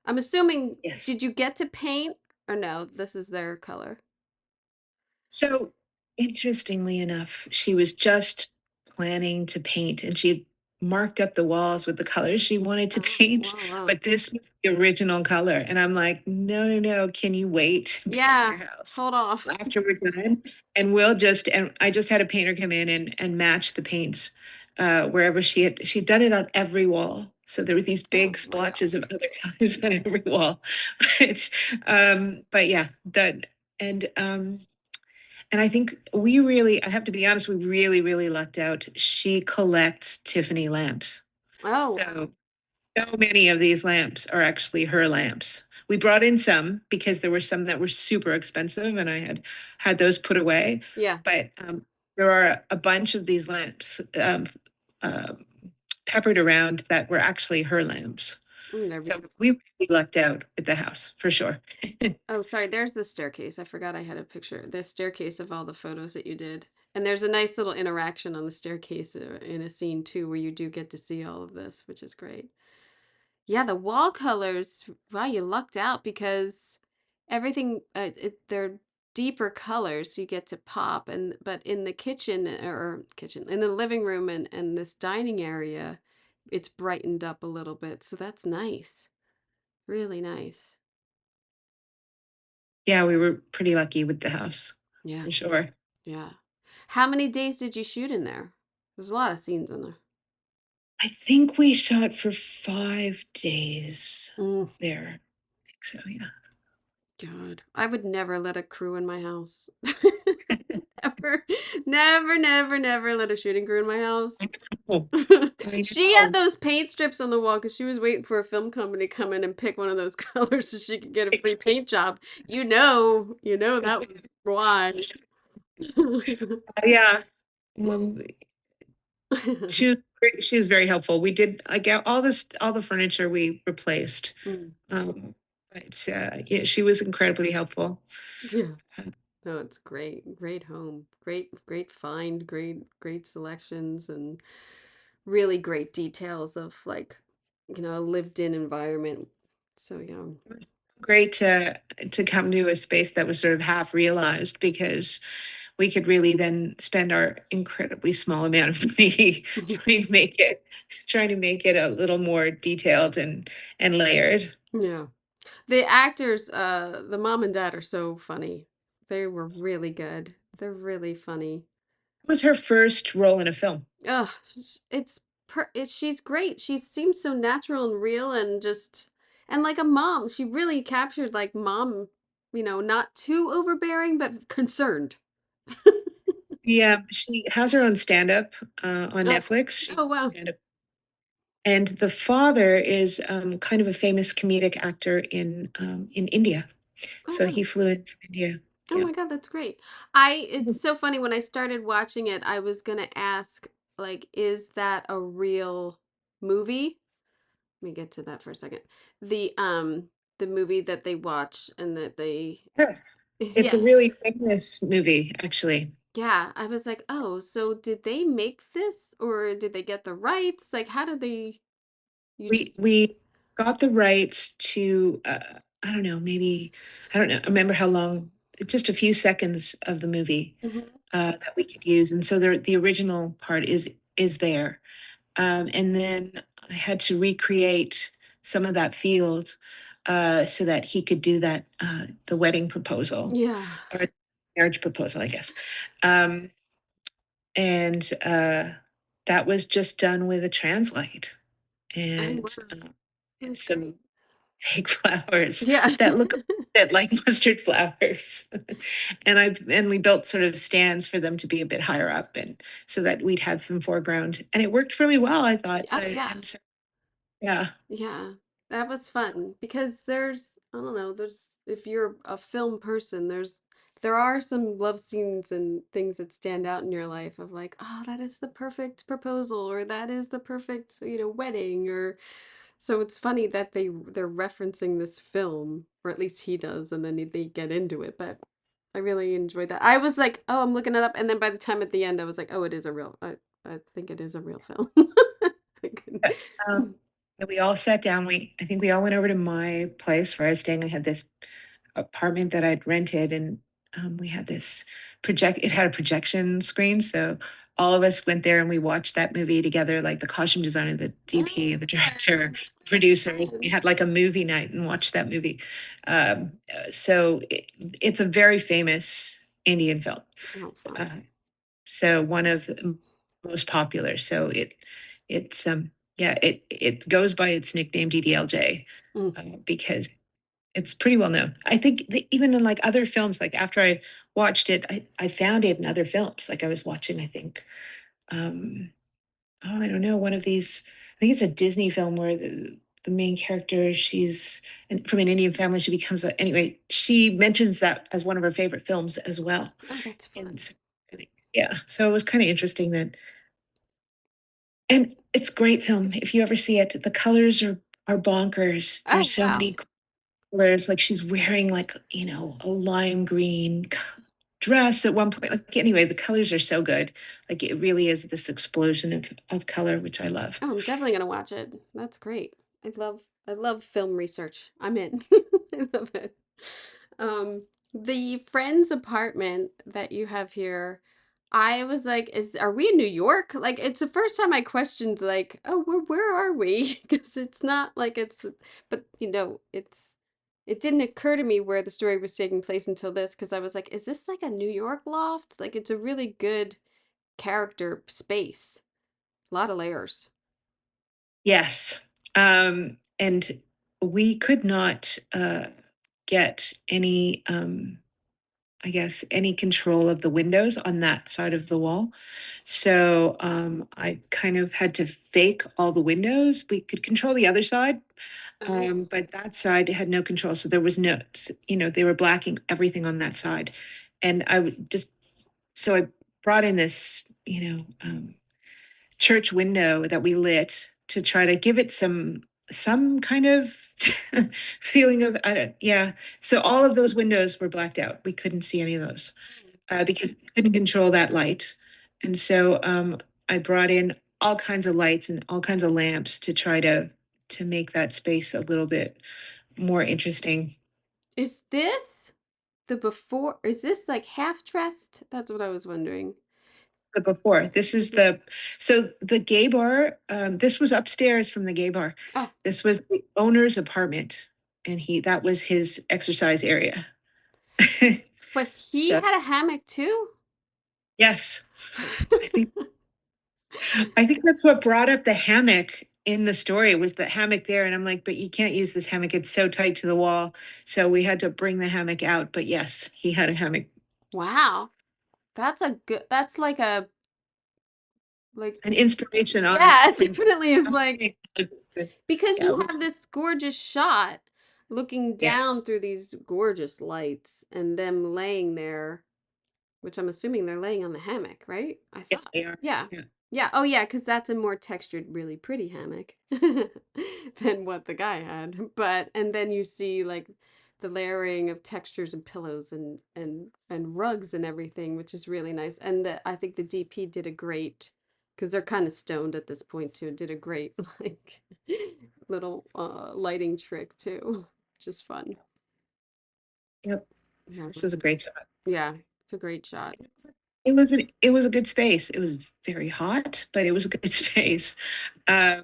I'm assuming, Yes. did you get to paint or no? This is their color. So interestingly enough, she was just planning to paint, and she marked up the walls with the colors she wanted to Oh, paint, wow, wow. but this was the original color. And I'm like, no, no, no, can you wait to paint Yeah, your house hold off. after we're done? And and I just had a painter come in and match the paints wherever she'd done it on every wall. So there were these Oh big my God. splotches of other colors on every wall. But yeah, that and and I think I have to be honest, we really, really lucked out. She collects Tiffany lamps. Oh, So, wow. so many of these lamps are actually her lamps. We brought in some because there were some that were super expensive, and I had those put away. Yeah. But there are a bunch of these lamps uh, peppered around that were actually her lamps. They're So beautiful. we really lucked out with the house for sure. Oh, sorry. There's the staircase. I forgot I had a picture. The staircase of all the photos that you did. And there's a nice little interaction on the staircase in a scene too, where you do get to see all of this, which is great. Yeah, the wall colors. Wow, you lucked out because everything they're deeper colors. So you get to pop, and but in the kitchen or kitchen in the living room and this dining area, it's brightened up a little bit. So that's nice. Really nice. Yeah, we were pretty lucky with the house Yeah. for sure. Yeah. How many days did you shoot in there? There's a lot of scenes in there. I think we shot for 5 days Mm, there. I think so, yeah. God, I would never let a crew in my house. Never, never, never, never let a shooting crew in my house. I know. I She had know. those paint strips on the wall because she was waiting for a film company to come in and pick one of those colors so she could get a free paint job. You know that was why. Yeah. Um, she was she was very helpful. We did like all the furniture we replaced. Mm, Um, but yeah, she was incredibly helpful. yeah. Uh, No, it's great. Great home. Great find, great selections, and really great details of like, a lived in environment. So yeah. it was great to come to a space that was sort of half realized because we could really then spend our incredibly small amount of money trying to make it a little more detailed and layered. Yeah. The actors, the mom and dad are so funny. They were really good. They're really funny. It was her first role in a film. Ugh, she's great. She seems so natural and real and just and like a mom. She really captured like mom, not too overbearing but concerned. Yeah, she has her own stand-up on Oh, Netflix. She oh does wow. stand-up. And the father is kind of a famous comedic actor in India. Oh So he wow. flew in from India. Oh Yeah. my God, that's great. It's so funny when I started watching it, I was gonna ask, like, is that a real movie? Let me get to that for a second. The movie that they watch and that they Yes. It's a yeah. really famous movie, actually. Yeah, I was like, "Oh, so did they make this or did they get the rights? Like, how did they you just." We got the rights to, I don't know, maybe I don't know, I remember how long, just a few seconds of the movie, Mhm. that we could use, and so the original part is there. And then I had to recreate some of that field, so that he could do that, the wedding proposal Yeah. or marriage proposal, I guess. Um, and that was just done with a translite Oh, and, wow. and That's some fake flowers yeah. that look a bit like mustard flowers. And we built sort of stands for them to be a bit higher up, and so that we'd have some foreground. And it worked really well, I thought. Oh, yeah. And so, yeah. Yeah, that was fun because I don't know, if you're a film person, there are some love scenes and things that stand out in your life of like, oh, that is the perfect proposal or that is the perfect, wedding or so it's funny that they're referencing this film, or at least he does, and then they get into it, but I really enjoyed that. I was like, oh, I'm looking it up, and then by the time at the end, I was like, oh, it is a real, I think it is a real film. I Yeah, couldn't- and we all sat down. I think we all went over to my place where I was staying. I had this apartment that I'd rented, and we had this project. It had a projection screen, so all of us went there and we watched that movie together. Like the costume designer, the DP, the director, Oh, that's producers. We fun. had like a movie night and watched that movie. So it's a very famous Indian film. Oh, Uh, fun. so one of the most popular. So it's yeah, it goes by its nickname DDLJ, Mm. because it's pretty well known. I think even in like other films, like after I watched it, I found it in other films. Like I was watching, I think, um, oh, I don't know, one of these. I think it's a Disney film where the main character, from an Indian family. She becomes anyway. She mentions that as one of her favorite films as well. Oh, that's And fun. so, yeah, so it was kind of interesting that, and it's great film if you ever see it. The colors are bonkers. There's Oh, so wow. many colors. Like she's wearing like a lime green dress at one point. Like anyway, the colors are so good. Like it really is this explosion of color, which I love. Oh, I'm definitely gonna watch it. That's great. I love film research. I'm in. I love it. Um, the friend's apartment that you have here, I was like, are we in New York? Like, it's the first time I questioned, like, oh, where are we? Because it's not like but it didn't occur to me where the story was taking place until this, because I was like, is this like a New York loft? Like, it's a really good character space. A lot of layers. Yes. And we could not get any, I guess, any control of the windows on that side of the wall. So I kind of had to fake all the windows. We could control the other side, Oh. but that side had no control. So there was no, they were blacking everything on that side. And I would just, so I brought in this, church window that we lit to try to give it some kind of feeling of, I don't, yeah. So all of those windows were blacked out. We couldn't see any of those, because we couldn't control that light. And so I brought in all kinds of lights and all kinds of lamps to try to make that space a little bit more interesting. Is this the before? Is this like half dressed? That's what I was wondering. The before, this Is is this? so the gay bar, this was upstairs from the gay bar. Ah, This was the owner's apartment, and that was his exercise area. but he So had a hammock too? yes, I think I think that's what brought up the hammock in the story, was the hammock there. And I'm like, but you can't use this hammock. It's so tight to the wall. So we had to bring the hammock out. But yes, he had a hammock. Wow. That's like like, An inspiration on yeah, from definitely of like, because yeah, you have this gorgeous shot looking yeah, down through these gorgeous lights and them laying there. Which I'm assuming they're laying on the hammock, right? I yes, thought. they are. Yeah. Yeah. Yeah. Oh, yeah, because that's a more textured, really pretty hammock than what the guy had. But, and then you see like the layering of textures and pillows and rugs and everything, which is really nice. And I think the DP did a great, because they're kind of stoned at this point too, did a great like little lighting trick too, which is fun. Yep. Yeah, This was a great shot. yeah, it's a great shot. It was a good space. It was very hot, but it was a good space. Um,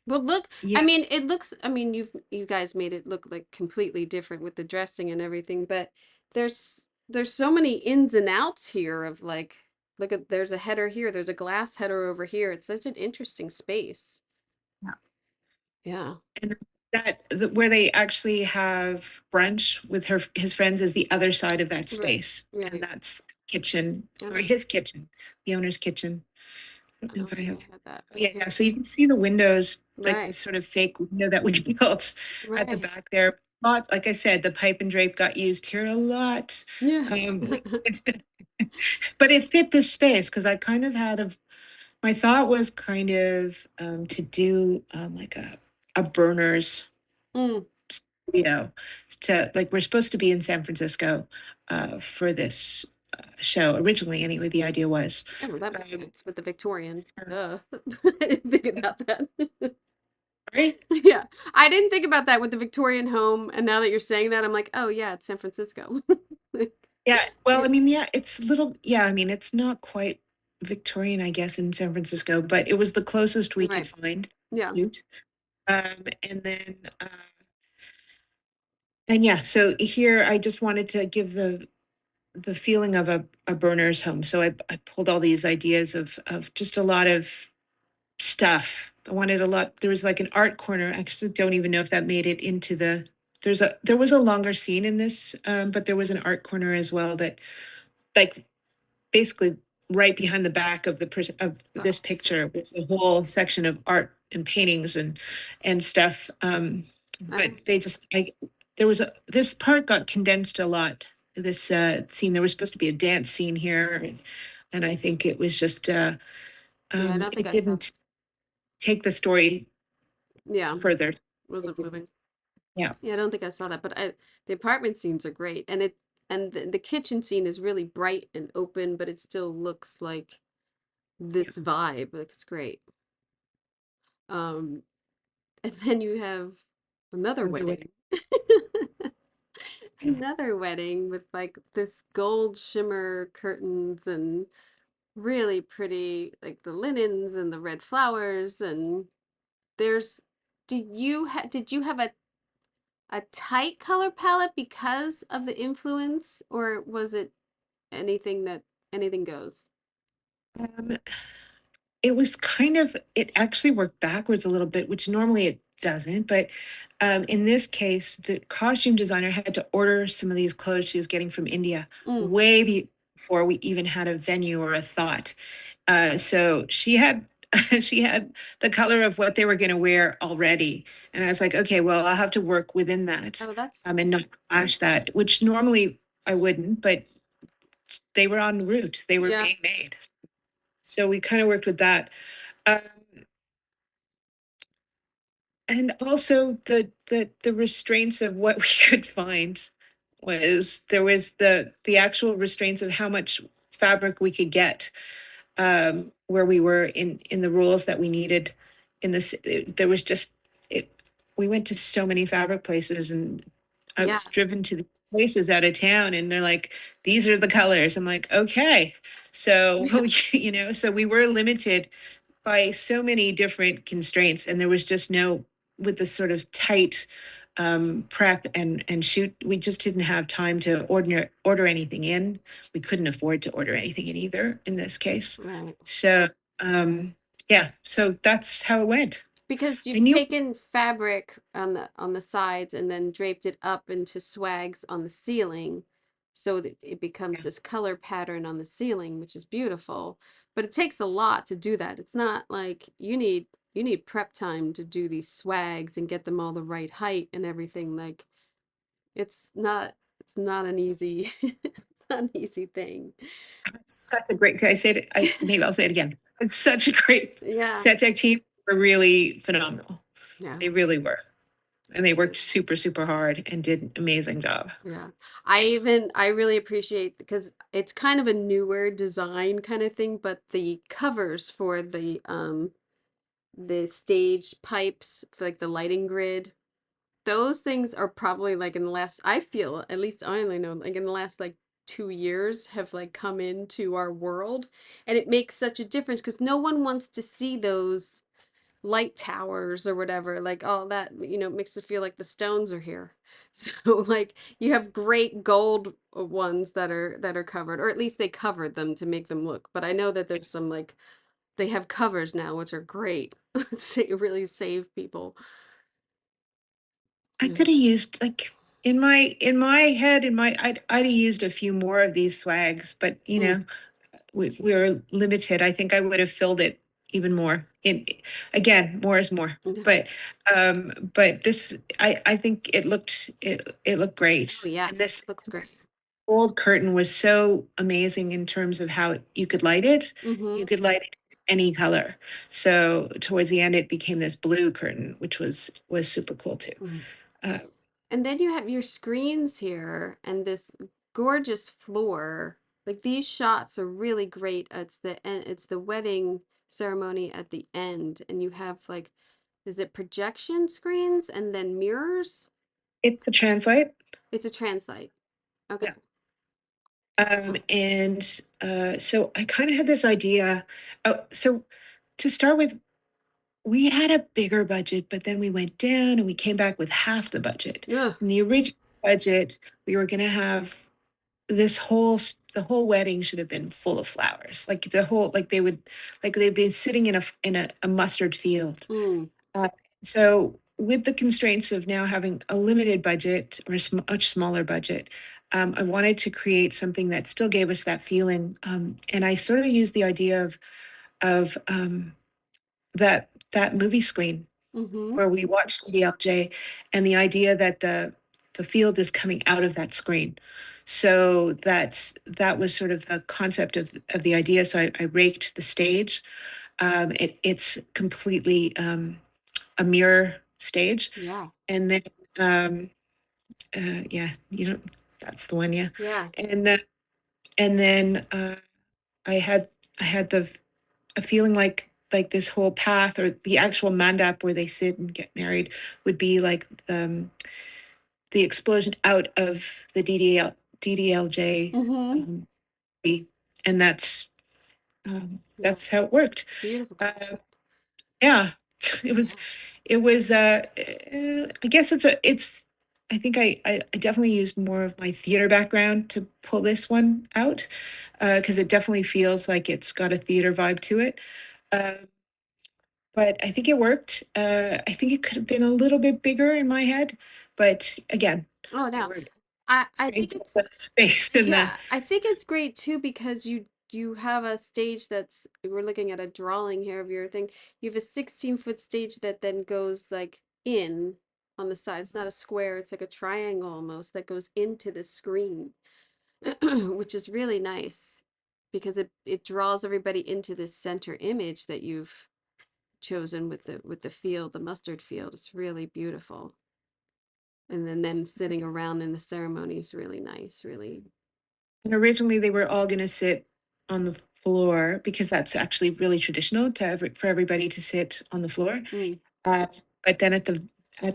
Well, look, I yeah, mean, it looks, I mean, you guys made it look like completely different with the dressing and everything, but there's so many ins and outs here of like, look at, there's a header here, there's a glass header over here. It's such an interesting space. yeah. Yeah. And where they actually have brunch with his friends is the other side of that Right. space, and Right. that's kitchen I or don't, his kitchen, the owner's kitchen. I I don't know if don't I think have. I had that. Oh, yeah, Here. yeah. So you can see the windows, like Right. this sort of fake window that we built at the Right. back there. Lot, like I said, the pipe and drape got used here a lot. Yeah. It's but it fit this space because I kind of had my thought was kind of to do like a burners Mm. studio to like we're supposed to be in San Francisco for this show originally. Anyway, the idea was. Oh, well, that makes Um, sense with the Victorian. Duh. I didn't think about that. Sorry? Yeah, I didn't think about that with the Victorian home, and now that you're saying that, I'm like, oh yeah, it's San Francisco. Like, Yeah, well, yeah, I mean, yeah, it's little, yeah, I mean, it's not quite Victorian, I guess, in San Francisco, but it was the closest we could right. find. Yeah, Shoot. And then, and yeah, so here I just wanted to give the feeling of a burner's home. So I pulled all these ideas of just a lot of stuff. I wanted a lot. There was like an art corner. I actually don't even know if that made it into there was a longer scene in this, but there was an art corner as well that like basically right behind the back of the person of oh, this I see. picture was a whole section of art and paintings and stuff. I But don't, they just I there was a this part got condensed a lot. This scene, there was supposed to be a dance scene here, and I think it was just yeah, I don't think it I saw. didn't take the story Yeah, further. It wasn't didn't. moving. Yeah. Yeah, I don't think I saw that, but the apartment scenes are great, and the kitchen scene is really bright and open, but it still looks like Yeah. this vibe. Like it's great. Um, and then you have another Another way. wedding. Another wedding with like this gold shimmer curtains and really pretty, like the linens and the red flowers. And there's, did you have a tight color palette because of the influence, or was it anything that anything goes? Um, it was kind of it actually worked backwards a little bit, which normally it doesn't. But in this case, the costume designer had to order some of these clothes she was getting from India Mm. before we even had a venue or a thought. So she had she had the color of what they were going to wear already, and I was like, okay, well, I'll have to work within that Oh, that's and not clash that, which normally I wouldn't, but they were en route, they were yeah, being made, so we kind of worked with that. Um, and also the restraints of what we could find was there was the actual restraints of how much fabric we could get where we were in the rules that we needed in this there was just it we went to so many fabric places and I yeah, was driven to the places out of town and they're like these are the colors. I'm like okay, so yeah, so we were limited by so many different constraints and there was just no with the sort of tight prep and shoot we just didn't have time to order anything in. We couldn't afford to order anything in either in this case. right. So yeah, so that's how it went. Because I you've knew. taken fabric on the sides and then draped it up into swags on the ceiling so that it becomes Yeah, this color pattern on the ceiling, which is beautiful. But it takes a lot to do that. It's not like you need prep time to do these swags and get them all the right height and everything. Like it's not an easy it's not an easy thing. it's such a great I said it, I maybe I'll say it again. It's such a great Yeah. set tech team. Were really phenomenal. Yeah. They really were. and they worked Really super, nice. super hard and did an amazing job. Yeah. I really appreciate because it's kind of a newer design kind of thing, but the covers for the stage pipes for like the lighting grid, those things are probably like in the last, I feel, at least I only know, like in the last like 2 years have like come into our world, and it makes such a difference because no one wants to see those light towers or whatever, like all that, makes it feel like the Stones are here. So like you have great gold ones that are covered, or at least they covered them to make them look. But I know that there's some like they have covers now, which are great. It really save people. I Yeah. could have used like in my head in my I'd have used a few more of these swags, but Mm. we were limited. I think I would have filled it even more. In again, more is more. Yeah. But this I think it looked Oh great. yeah, And this looks great. this gold curtain was so amazing in terms of how you could light it. You Mm-hmm. could light it any color. So towards the end, it became this blue curtain, which was super cool too. Mm. Uh, And then you have your screens here and this gorgeous floor. Like these shots are really great. It's the wedding ceremony at the end, and you have like, is it projection screens and then mirrors? it could translate. It's a translite. Okay. And so I kind of had this idea. Oh, so to start with, we had a bigger budget, but then we went down and we came back with half the budget. Ugh. In the original budget, we were going to have the whole wedding should have been full of flowers, like the whole like they'd been sitting in a mustard field. Mm. Uh, so with the constraints of now having a limited budget or a much smaller budget, I wanted to create something that still gave us that feeling. And I sort of used the idea of that movie screen Mm-hmm. where we watched DLJ, and the idea that the field is coming out of that screen. So that was sort of the concept of the idea. So I raked the stage. It's completely a mirror stage, Yeah. and then um, yeah, that's the one, yeah, Yeah. and and then I had a feeling like this whole path or the actual mandap where they sit and get married would be like the explosion out of the DDLJ, Mm-hmm. um, and Yeah. that's how it worked. Beautiful Uh, concept. yeah, it was Yeah. I guess it's I think I definitely used more of my theater background to pull this one out, because it definitely feels like it's got a theater vibe to it. Uh, but I think it worked. I think it could have been a little bit bigger in my head, but again, Oh there no. were I think constraints of the it's space and the Yeah, I think it's great too because you have a stage that's, we're looking at a drawing here of your thing. You have a 16-foot stage that then goes like in on the side. It's not a square, it's like a triangle almost that goes into the screen, which is really nice because it draws everybody into this center image that you've chosen with the field, the mustard field. It's really beautiful. And then them sitting around in the ceremony is really nice, really. and originally they were all going to sit on the floor because that's actually really traditional for everybody to sit on the floor. Mm, Uh, but then at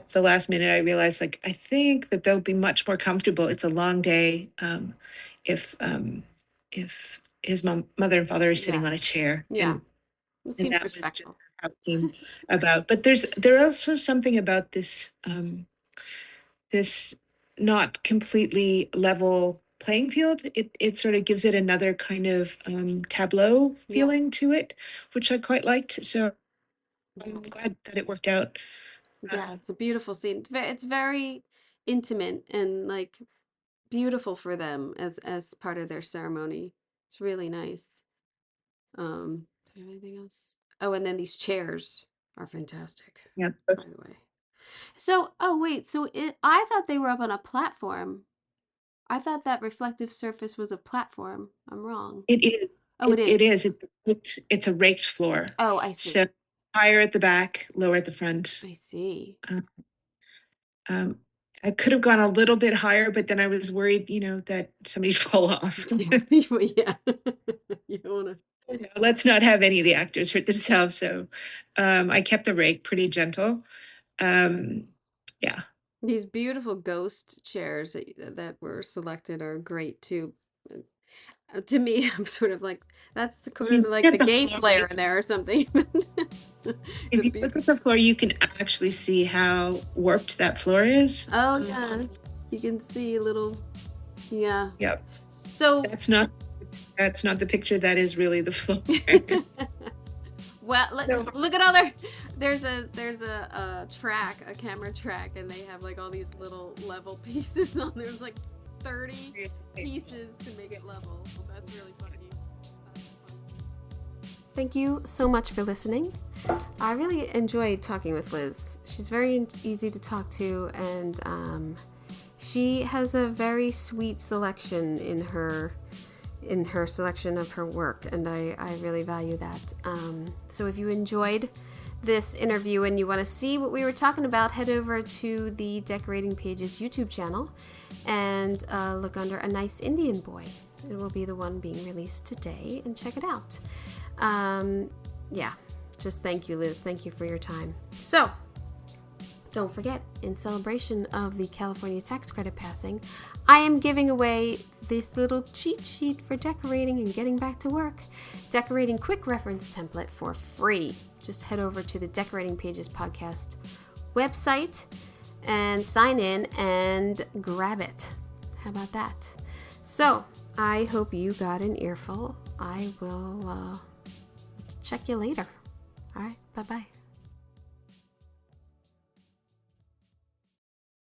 the last minute, I realized like I think that they'll be much more comfortable. It's a long day. If his mother and father are sitting yeah. on a chair, Yeah. It and seems that was just respectful. how it came about. But there also something about this not completely level playing field. It sort of gives it another kind of tableau Yeah. feeling to it, which I quite liked. So I'm Yeah. glad that it worked out. Yeah, it's a beautiful scene. It's very intimate and like beautiful for them as part of their ceremony. It's really nice. Do we have anything else? Oh, and then these chairs are fantastic, Yeah, by the way. So, oh wait, so I thought they were up on a platform. I thought that reflective surface was a platform. I'm wrong. it is. Oh, it It is. is. It's a raked floor. Oh, I So see. higher at the back, lower at the front. I see. Uh, Um, I could have gone a little bit higher, but then I was worried, that somebody'd fall off. Yeah. Yeah. You don't want to. Let's not have any of the actors hurt themselves. So I kept the rake pretty gentle. Um, yeah. These beautiful ghost chairs that were selected are great too. To me, I'm sort of like, that's kind You of like get the the gay floor, flare right? in there or something. If you look at the floor, you can actually see how warped that floor is. Oh yeah, you can see a little. Yeah. Yep. So That's not the picture. That is really the floor. well, No. look at there's a track, a camera track, and they have like all these little level pieces on. There's like 30 pieces to make it level. So that's really funny. Thank you so much for listening. I really enjoyed talking with Liz. She's very easy to talk to, and she has a very sweet selection in her selection of her work, and I really value that. So if you enjoyed this interview and you want to see what we were talking about, head over to the Decorating Pages YouTube channel and look under A Nice Indian Boy. It will be the one being released today, and check it out. Yeah, just thank you, Liz. Thank you for your time. So don't forget, in celebration of the California tax credit passing, I am giving away this little cheat sheet for decorating and getting back to work. Decorating quick reference template for free. Just head over to the Decorating Pages podcast website and sign in and grab it. How about that? So I hope you got an earful. I will check you later. All right, bye-bye.